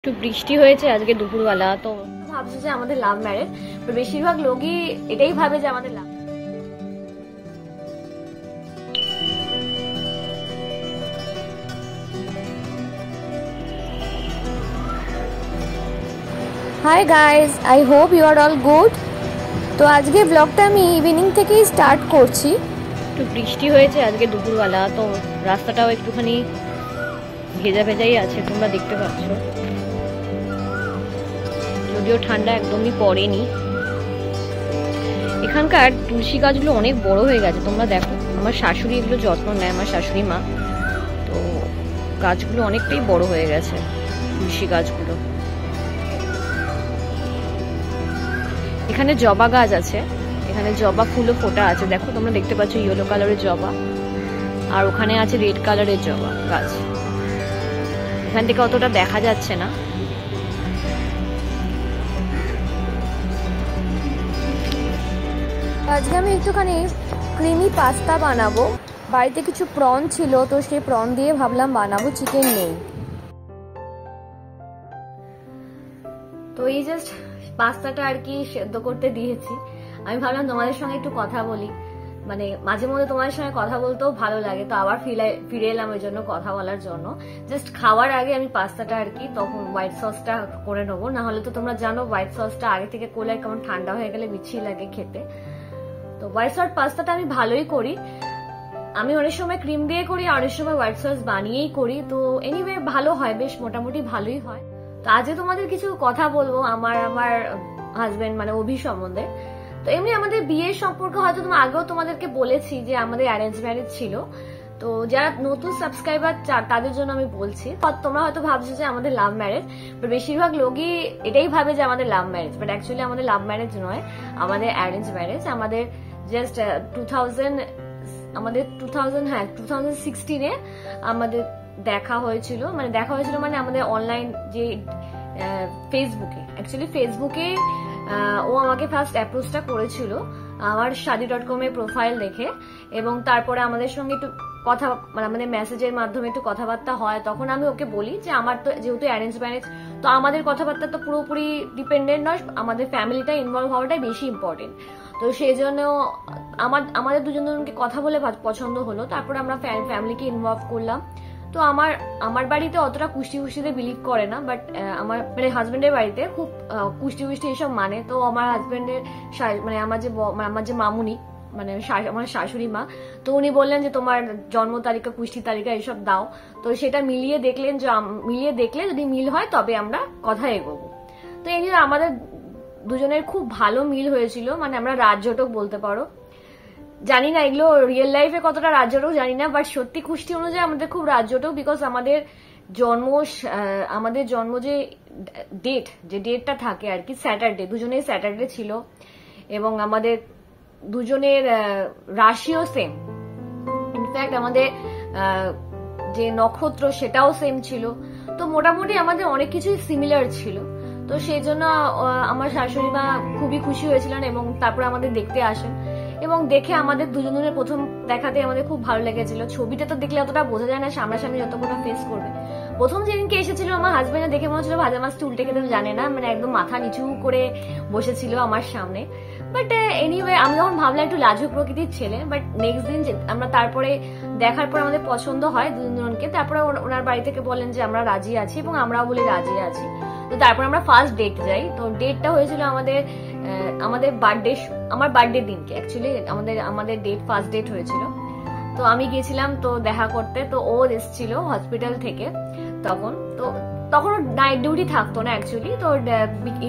একটু বৃষ্টি হয়েছে আজকে দুপুরবেলা, তো ভাবছি যে আমাদের লাভ ম্যারেজ। বেশিরভাগ লোকই এটাই ভাবে যে আমাদের লাভ। Hi guys, I hope you are all good. তো আজকে ব্লগটা আমি ইভিনিং থেকেই স্টার্ট করছি। একটু বৃষ্টি হয়েছে আজকে দুপুরবেলা, তো রাস্তাটাও একটুখানি ভেজা ভেজাই আছে, তোমরা দেখতে পাচ্ছ। যদিও ঠান্ডা একদমই পড়েনি। এখানকার তুলসী গাছগুলো অনেক বড় হয়ে গেছে, তোমরা দেখো। আমার শাশুড়ি এগুলো যত্ন নেয়, আমার শাশুড়ি মা। তো গাছগুলো অনেকটাই বড় হয়ে গেছে, তুলসী গাছগুলো। এখানে জবা গাছ আছে, এখানে জবা ফুলও ফোটা আছে, দেখো তোমরা দেখতে পাচ্ছ, ইয়েলো কালারের জবা। আর ওখানে আছে রেড কালারের জবা গাছ। এখান থেকে অতটা দেখা যাচ্ছে না। আজকে আমি একটুখানি ক্রিমি পাস্তা বানাবো। বাড়িতে কিছু প্রন ছিল, তো সেই প্রন দিয়ে ভাবলাম বানাবো, চিকেন নেই। তো এই জাস্ট পাস্তাটা আর কি সেদ্ধ করতে দিয়েছি। আমি ভাবলাম তোমাদের সঙ্গে একটু কথা বলি, মানে মাঝে মধ্যে তোমাদের সঙ্গে কথা বলতেও ভালো লাগে, তো আবার ফিরে এলাম ওই জন্য কথা বলার জন্য। জাস্ট খাওয়ার আগে আমি পাস্তাটা আর কি তখন হোয়াইট সসটা করে নেবো, না হলে তো তোমরা জানো হোয়াইট সসটা আগে থেকে করলে কেমন ঠান্ডা হয়ে গেলে বিচ্ছি লাগে খেতে। তো হোয়াইট সস পাস্তাটা আমি ভালোই করি। আমি অনেক সময় ক্রিম দিয়ে করি, অনেক সময় হোয়াইট সস বানিয়েই করি। তো এনিওয়ে ভালো হয়, বেশ মোটামুটি ভালোই হয়। তো আজকে তোমাদের কিছু কথা বলবো আমার হাজবেন্ড মানে অভি সম্বন্ধে। তো এমনি আমাদের বিয়ের সম্পর্কে হয়তো আগেও তোমাদেরকে বলেছি যে আমাদের অ্যারেঞ্জ ম্যারেজ ছিল। তো যারা নতুন সাবস্ক্রাইবার তাদের জন্য আমি বলছি, তোমরা হয়তো ভাবছো যে আমাদের লাভ ম্যারেজ, বেশিরভাগ লোকই এটাই ভাবে যে আমাদের লাভ ম্যারেজ, বাট অ্যাকচুয়ালি আমাদের লাভ ম্যারেজ নয়, আমাদের অ্যারেঞ্জ ম্যারেজ। আমাদের জাস্ট 2016-এ আমাদের দেখা হয়েছিল, মানে আমাদের অনলাইন যে ফেসবুকে, অ্যাকচুয়ালি ফেসবুকে ও আমাকে ফার্স্ট অ্যাপ্রোচটা করেছিল আমার শাদি.com এর প্রোফাইল দেখে, এবং তারপরে আমাদের সঙ্গে একটু কথা, মানে আমাদের মেসেজের মাধ্যমে একটু কথাবার্তা হয়। তখন আমি ওকে বলি যে আমার তো যেহেতু অ্যারেঞ্জ ম্যারেজ, তো আমাদের কথাবার্তা তো পুরোপুরি ডিপেন্ডেন্ট নয়, আমাদের ফ্যামিলিটা ইনভলভ হওয়াটাই বেশি ইম্পর্টেন্ট। তো সেই জন্য আমাদের দুজনকে কথা বলে পছন্দ হলো, তারপরে আমরা ফ্যামিলিকে ইনভলভ করলাম। তো আমার বাড়িতে অতটা কুষ্টিতে বিলিভ করে না, বাট আমার মানে হাজবেন্ডের বাড়িতে খুব কুষ্টি এইসব মানে। তো আমার হাজবেন্ডের মানে আমার যে মামুনি, মানে আমার শাশুড়ি মা, তো উনি বললেন যে তোমার জন্ম তালিকা, কুষ্টি তালিকা এইসব দাও। তো সেটা মিলিয়ে দেখলে যদি মিল হয় তবে আমরা কথা এগোবো। তো এই নিয়ে আমাদের দুজনের খুব ভালো মিল হয়েছিল, মানে আমরা রাজজোটক বলতে পারো। জানি না এগুলো রিয়েল লাইফে কতটা রাজজোটক জানি না, বাট সত্যি কুষ্টি অনুযায়ী আমাদের খুব রাজজোটক। বিকজ আমাদের জন্ম যে ডেটটা থাকে আর কি, স্যাটারডে, দুজনেই স্যাটারডে ছিল, এবং আমাদের দুজনের রাশিও সেম। ইনফ্যাক্ট আমাদের যে নক্ষত্র সেটাও সেম ছিল। তো মোটামুটি আমাদের অনেক কিছুই সিমিলার ছিল। তো সেই জন্য আমার শাশুড়ি মা খুবই খুশি হয়েছিলেন, এবং তারপরে আমাদের দেখতে আসেন, এবং দেখে আমাদের দুজনের প্রথম দেখাতে আমাদের খুব ভালো লেগেছিল। ছবিটা তো দেখলে অতটা বোঝা যায় না, সামনাসামনি যতক্ষণ ফেস করবে। প্রথম যেদিনকে এসেছিল আমার হাজবেন্ড দেখে মনে হচ্ছিল ভাজা মাছ উল্টে খেতে জানে না, মানে একদম মাথা নিচু করে বসেছিল আমার সামনে। বাট এনিওয়ে আমি যখন ভাবলাম একটু লাজুক প্রকৃতির ছেলে, বাট নেক্সট দিন আমরা তারপরে দেখার পর আমাদের পছন্দ হয় দুজনকে। তারপরে ওনার বাড়ি থেকে বলেন যে আমরা রাজি আছি, এবং আমরাও বলি রাজি আছি। তো তারপর আমরা ফার্স্ট ডেট যাই। তো ডেটটা হয়েছিল আমাদের বার্থডে দিনকে, অ্যাকচুয়ালি আমাদের ফার্স্ট ডেট হয়েছিল। তো আমি গেছিলাম তো দেখা করতে, তো ও এসেছিল হসপিটাল থেকে তখন নাইট ডিউটি থাকতো না অ্যাকচুয়ালি, তো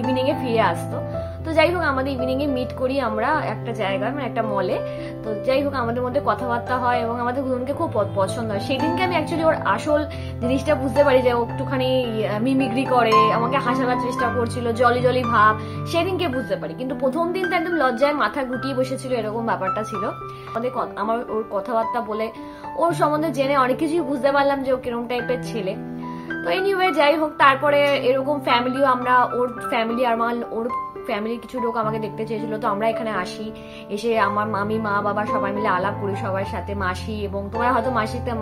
ইভিনিং এ ফিরে আসতো। তো যাই হোক আমাদের ইভিনিং এ মিট করি আমরা একটা জায়গায়, মানে একটা মলে। তো যাই হোক আমাদের মধ্যে কথাবার্তা হয়, এবং আমাদের দুজনকে খুব পছন্দ হয়। সেদিনকে আমি অ্যাকচুয়ালি ওর আসল জিনিসটা বুঝতে পারি, যে ও একটুখানি মিমিক্রি করে, আমাকে হাসাবার চেষ্টা করছিল, জলি ভাব, সেদিনকে বুঝতে পারি। কিন্তু প্রথম দিন তো একদম লজ্জায় মাথা গুটিয়ে বসেছিল, এরকম ব্যাপারটা ছিল। আমার ওর কথাবার্তা বলে ওর সম্বন্ধে জেনে অনেক কিছুই বুঝতে পারলাম যে ও কিরকম টাইপের ছেলে। তো এনিওয়ে যাই হোক, তারপরে এরকম ফ্যামিলিও ওর ফ্যামিলি আর ওর ফ্যামিলির কিছু লোক আমাকে দেখতে চেয়েছিল। তো আমরা এখানে এসে আমার মামি, মা, বাবা সবাই মিলে আলাপ করি সবার সাথে, মাসি, এবং তোমরা হয়তো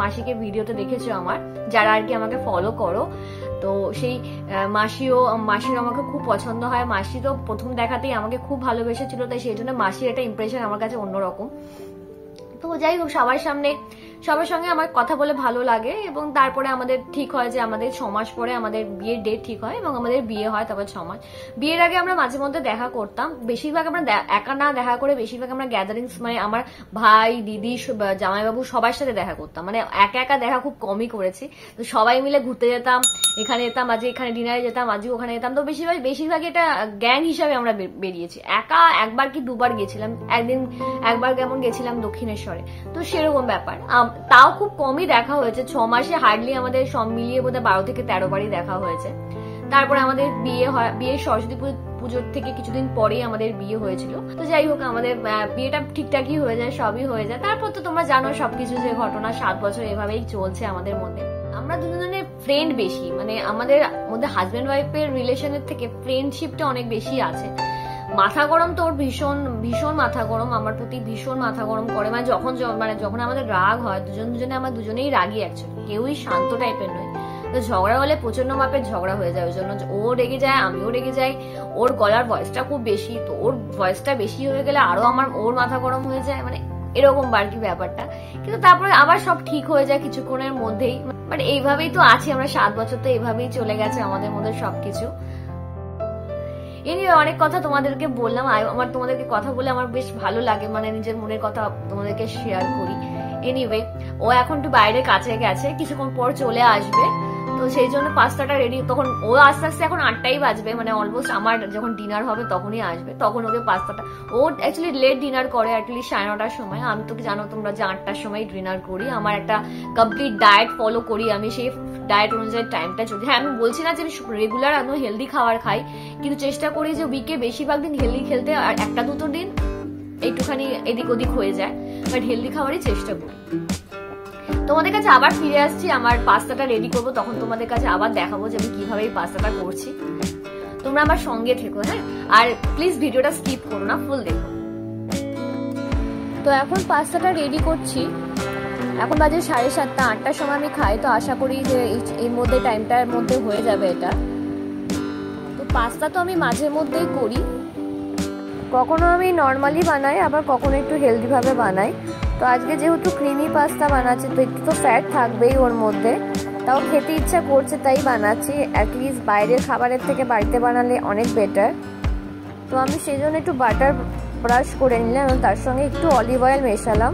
মাসিকে ভিডিওতে দেখেছো আমার, যারা আর কি আমাকে ফলো করো। তো সেই মাসির আমাকে খুব পছন্দ হয়। মাসি তো প্রথম দেখাতেই আমাকে খুব ভালোবেসেছিল, তাই সেই জন্য মাসির একটা ইমপ্রেশন আমার কাছে অন্যরকম। তো যাই হোক, সবার সঙ্গে আমার কথা বলে ভালো লাগে। এবং তারপরে আমাদের ঠিক হয় যে আমাদের 6 মাস পরে আমাদের বিয়ের ডেট ঠিক হয় এবং আমাদের বিয়ে হয়। তারপর 6 মাস বিয়ের আগে আমরা মাঝে মধ্যে দেখা করতাম, বেশিরভাগ আমরা একা না দেখা করে বেশিরভাগ আমরা গ্যাদারিংস, মানে আমার ভাই, দিদি, জামাইবাবু সবার সাথে দেখা করতাম। মানে একা দেখা খুব কমই করেছি। তো সবাই মিলে ঘুরতে যেতাম, এখানে যেতাম, আজকে এখানে ডিনারে যেতাম, আজকে ওখানে যেতাম। তো বেশিরভাগ এটা গ্যাং হিসাবে আমরা বেরিয়েছি। একা একবার কি দুবার গেছিলাম, একবার কেমন গেছিলাম দক্ষিণেশ্বরে। তো সেরকম ব্যাপার, তাও খুব কমই দেখা হয়েছে। 6 মাসে হার্ডলি আমাদের সব মিলিয়ে বোধহয় 12 থেকে 13 বারই দেখা হয়েছে। তারপরে আমাদের বিয়ে হয়, বিয়ে সরস্বতী পুজোর থেকে কিছুদিন পরেই আমাদের বিয়ে হয়েছিল। তো যাই হোক, আমাদের বিয়েটা ঠিকঠাকই হয়ে যায়, সবই হয়ে যায়। তারপর তো তোমরা জানো সবকিছু, যে ঘটনা 7 বছর এভাবেই চলছে আমাদের মধ্যে। আমরা দুজনের ফ্রেন্ড বেশি, মানে আমাদের মধ্যে হাজবেন্ড ওয়াইফের রিলেশনের থেকে ফ্রেন্ডশিপটা অনেক বেশি আছে। মাথা গরম তো ওর ভীষণ মাথা গরম, আমার প্রতি ভীষণ মাথা গরম করে। মানে যখন আমাদের রাগ হয়, আমরা দুজনেই রাগি অ্যাকচুয়ালি, কেউই শান্ত টাইপের নয়। তো ঝগড়া হলে প্রচন্ড মাপের ঝগড়া হয়ে যায়। ওই জন্য ও রেগে যায়, আমিও রেগে যাই। ওর গলার ভয়েসটা খুব বেশি, তো ওর ভয়েসটা বেশি হয়ে গেলে আরো ওর মাথা গরম হয়ে যায়। মানে এরকম আর কি ব্যাপারটা। কিন্তু তারপরে আবার সব ঠিক হয়ে যায় কিছুক্ষণের মধ্যেই। মানে এইভাবেই তো আছি আমরা 7 বছর, তো এইভাবেই চলে গেছে আমাদের মধ্যে সবকিছু। এনিওয়ে, অনেক কথা তোমাদেরকে বললাম। তোমাদেরকে কথা বলে আমার বেশ ভালো লাগে, মানে নিজের মনের কথা তোমাদেরকে শেয়ার করি। এনিওয়ে, ও এখন একটু বাইরে কাছে গেছে, কিছুক্ষণ পর চলে আসবে। তো সেই জন্য পাস্তাটা রেডি, তখন ও আস্তে আস্তে এখন 8টাই বাজবে, মানে অলমোস্ট আমার যখন ডিনার হবে তখনই আসবে। তখন ওকে পাস্তাটা, ও অ্যাকচুয়ালি লেট ডিনার করে, অ্যাটলিস্ট 9:30টার সময়। আমি তো জানো তোমরা যে 8টার সময় ডিনার করি। আমার একটা কমপ্লিট ডায়েট ফলো করি, আমি সেই ডায়েট অনুযায়ী টাইমটা চলছে। হ্যাঁ, আমি বলছি না যে আমি রেগুলার আমি হেলদি খাবার খাই, কিন্তু চেষ্টা করি যে উইকে বেশিরভাগ দিন হেলদি খেলতে, আর 1-2 দিন একটুখানি এদিক ওদিক হয়ে যায়, বাট হেলদি খাবারই চেষ্টা করি। তোমাদের কাছে আবার ফিরে আসছি, আমার পাস্তাটা রেডি করবো, তখন তোমাদের কাছে আবার দেখাবো যে আমি কিভাবে এই পাস্তাটা করছি। তোমরা আমার সঙ্গে থেকো, হ্যাঁ, আর প্লিজ ভিডিওটা স্কিপ করো না, ফুল দেখো। তো এখন পাস্তাটা রেডি করছি। এখন বাজে 7:30, 8টার সময় আমি খাই। তো আশা করি যে এর মধ্যে টাইমটার মধ্যে হয়ে যাবে এটা। তো পাস্তা তো আমি মাঝে মধ্যেই করি, কখনো আমি নর্মালি বানাই, আবার কখনো একটু হেলদি ভাবে বানাই। তো আজকে যেহেতু ক্রিমি পাস্তা বানাচ্ছি, তো একটু তো ফ্যাট থাকবেই ওর মধ্যে, তাও খেতে ইচ্ছা করছে তাই বানাচ্ছি। অ্যাটলিস্ট বাইরের খাবারের থেকে বাড়িতে বানালে অনেক বেটার। তো আমি সেই জন্য একটু বাটার ব্রাশ করে নিলাম এবং তার সঙ্গে একটু অলিভ অয়েল মেশালাম।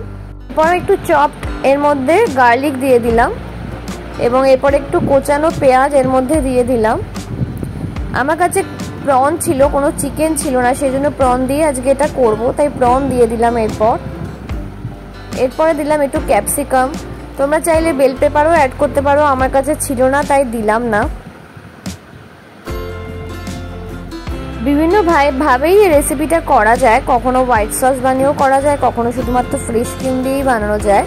এরপর একটু চপ এর মধ্যে গার্লিক দিয়ে দিলাম এবং এরপর একটু কোচানো পেঁয়াজ এর মধ্যে দিয়ে দিলাম। আমার কাছে প্রন ছিল, কোনো চিকেন ছিল না, সেই জন্য প্রন দিয়ে আজকে এটা করব, তাই প্রন দিয়ে দিলাম। এরপরে দিলাম একটু ক্যাপসিকাম। তোমরা চাইলে বেল পেপারও অ্যাড করতে পারো, আমার কাছে ছিল না তাই দিলাম না। বিভিন্ন ভাবেই এই রেসিপিটা করা যায়, কখনো হোয়াইট সস বানিয়েও করা যায়, কখনো শুধুমাত্র ফ্রেশ ক্রিম দিয়েই বানানো যায়।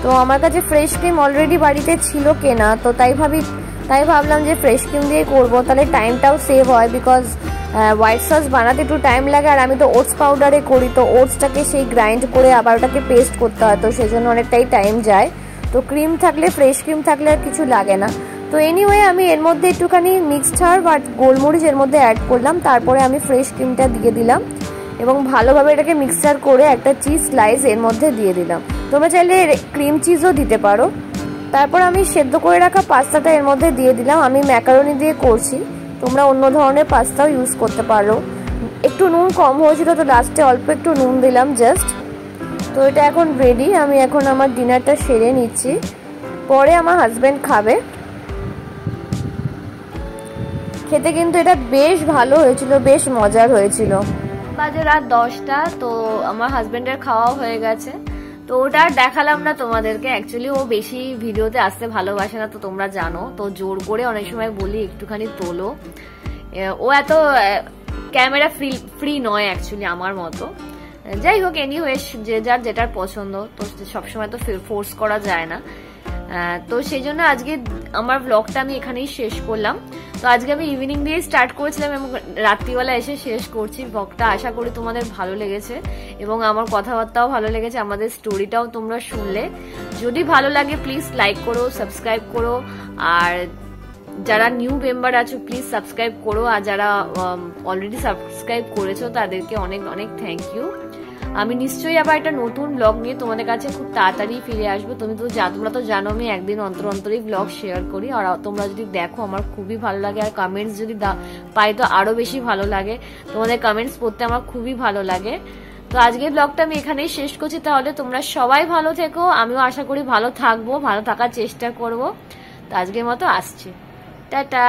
তো আমার কাছে ফ্রেশ ক্রিম অলরেডি বাড়িতে ছিল কেনা, তো তাই ভাবলাম যে ফ্রেশ ক্রিম দিয়ে করবো, তাহলে টাইমটাও সেভ হয়। বিকজ হোয়াইট সস বানাতে একটু টাইম লাগে, আর আমি তো ওটস পাউডারে করি, তো ওটসটাকে সেই গ্রাইন্ড করে আবার ওটাকে পেস্ট করতে হয়, তো সেই জন্য অনেকটাই টাইম যায়। তো ক্রিম থাকলে, ফ্রেশ ক্রিম থাকলে আর কিছু লাগে না। তো এনিওয়ে, আমি এর মধ্যে একটুখানি মিক্সড হার্ব আর গোলমরিচ এর মধ্যে অ্যাড করলাম, তারপরে আমি ফ্রেশ ক্রিমটা দিয়ে দিলাম এবং ভালোভাবে এটাকে মিক্সচার করে একটা চিজ স্লাইস এর মধ্যে দিয়ে দিলাম। তোমরা চাইলে ক্রিম চিজও দিতে পারো। তারপর আমি সেদ্ধ করে রাখা পাস্তাটা এর মধ্যে দিয়ে দিলাম। আমি ম্যাকারনি দিয়ে করছি, তোমরা অন্য ধরনের পাস্তাও ইউজ করতে পারো। একটু নুন কম হয়েছিল, তো লাস্টে অল্প একটু নুন দিলাম জাস্ট। তো এটা এখন রেডি, আমি এখন আমার ডিনারটা সেরে নিচ্ছি, পরে আমার হাজব্যান্ড খাবে। খেতে কিন্তু এটা বেশ ভালো হয়েছিল, বেশ মজার হয়েছিল। বাজে রাত 10টা, তো আমার হাজব্যান্ডের খাওয়াও হয়ে গেছে। তো ওটা আর দেখালাম না তোমাদেরকে, অ্যাকচুয়ালি ও বেশি ভিডিওতে আসতে ভালোবাসে না, তো তোমরা জানো। তো জোর করে অনেক সময় বলি একটুখানি তোলো, ও এত ক্যামেরা ফ্রি নয় অ্যাকচুয়ালি আমার মতো। যাই হোক, এনিওয়ে, যে যার যেটার পছন্দ, তো সবসময় তো ফোর্স করা যায় না। তো সেই জন্য আজকে আমার ব্লগটা আমি এখানেই শেষ করলাম। তো আজকে আমি ইভিনিং দিয়ে স্টার্ট করেছিলাম এবং রাত্রিবেলা এসে শেষ করছি ব্লগটা। আশা করি তোমাদের ভালো লেগেছে এবং আমার কথাবার্তাও ভালো লেগেছে, আমাদের স্টোরিটাও তোমরা শুনলে। যদি ভালো লাগে প্লিজ লাইক করো, সাবস্ক্রাইব করো, আর যারা নিউ মেম্বার আছো প্লিজ সাবস্ক্রাইব করো, আর যারা অলরেডি সাবস্ক্রাইব করেছো তাদেরকে অনেক অনেক থ্যাংক ইউ। আমি নিশ্চয়ই আবার একটা নতুন ব্লগ নিয়ে তোমাদের কাছে খুব তাড়াতাড়ি ফিরে আসবো। তোমরা তো জানো আমি একদিন অন্তর অন্তরই ব্লগ শেয়ার করি, আর তোমরা যদি দেখো আমার খুবই ভালো লাগে, আর কমেন্টস যদি পাই তো আরো বেশি ভালো লাগে। তোমাদের কমেন্টস পড়তে আমার খুবই ভালো লাগে। তো আজকের ব্লগটা আমি এখানেই শেষ করছি। তাহলে তোমরা সবাই ভালো থেকো, আমিও আশা করি ভালো থাকবো, ভালো থাকার চেষ্টা করবো। তো আজকের মতো আসছি, টাটা।